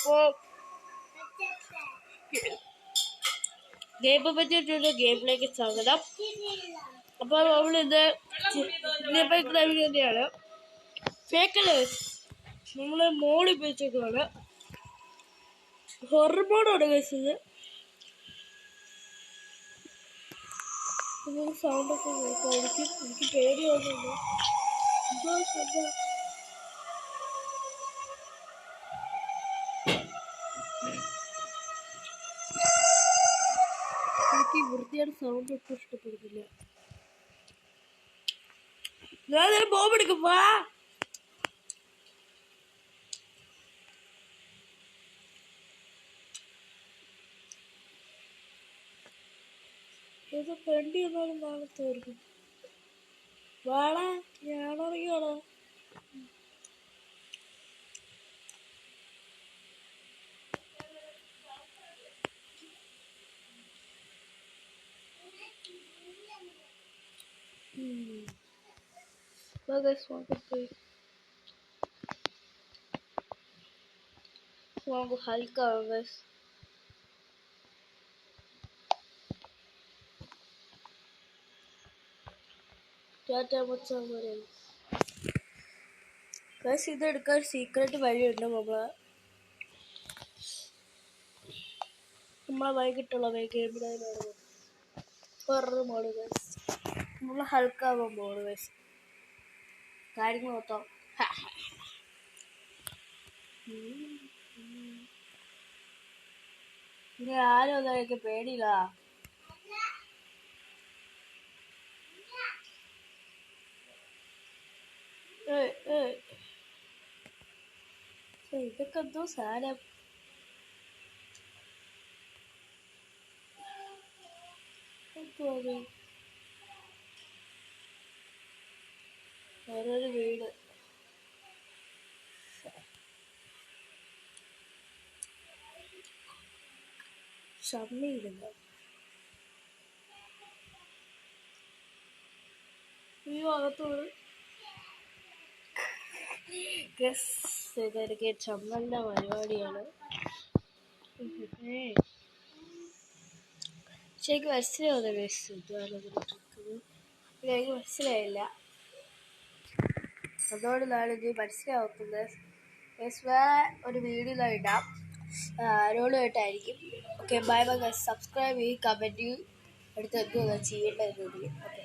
അപ്പോൾ ഗെയിമിനെ പറ്റിയിട്ടുള്ള ഗെയിമിലേക്ക് സ്വാഗതം. അപ്പോൾ നമ്മളിത് ക്രൈം തന്നെയാണ്. ഫേക്കലേഴ്സ് നമ്മൾ മോഡ് ഉപയോഗിച്ചേക്കാണ്. ഹൊറർ മോഡാണ് കഴിച്ചത്. സൗണ്ടൊക്കെ കേൾക്കാം. എനിക്ക് പേടിയാവുന്നുണ്ട്. എന്തോ ശബ്ദം. എനിക്ക് വൃത്തിയുടെ സൗണ്ട് ഒട്ടും ഇഷ്ടപ്പെടുന്നില്ല. ഞാൻ ബോംബെടുക്കും. വാ, ഏതോ പെണ്ടി എന്നാലും നാളെ തീർക്കും. വാടാ, ഞാനിറങ്ങിയോളാം. വാങ്ങു ഹൽക്കാവും ഗൈസ്. ഗൈസ് ഇതെടുക്കാൻ സീക്രട്ട് വഴിയുണ്ട്. നമ്മളെ വൈകിട്ടുള്ള ഗെയിമിനാണ് ഹൊറർ മോഡ് ഗൈസ്. നമ്മൾ ഹൽക്കാവാൻ മോഡ് ഗൈസ്. കാര്യങ്ങൾ മൊത്തം ഇനി ആരും ഒന്നും പേടിയില്ല. ഇതൊക്കെ എന്തോ സാധനം. ഓരോരു വീട്. ഷമ്മിയില്ല. ഈ ഭാഗത്തോട് ഇതെനിക്ക് ചമ്മലിൻ്റെ പരിപാടിയാണ്. പക്ഷെ എനിക്ക് മനസ്സിലാവുന്ന എനിക്ക് മനസ്സിലായില്ല. അതുകൊണ്ട് നാളിത് മനസ്സിലാക്കുന്നത്. ഒരു വീഡിയോ ഇടാം. ആരോടുമായിട്ടായിരിക്കും. Okay, bye bye. സബ്സ്ക്രൈബ് ചെയ്യും, കമൻറ്റ് ചെയ്യും. അടുത്ത് എന്തുവാ ചെയ്യേണ്ടത്. ഓക്കെ.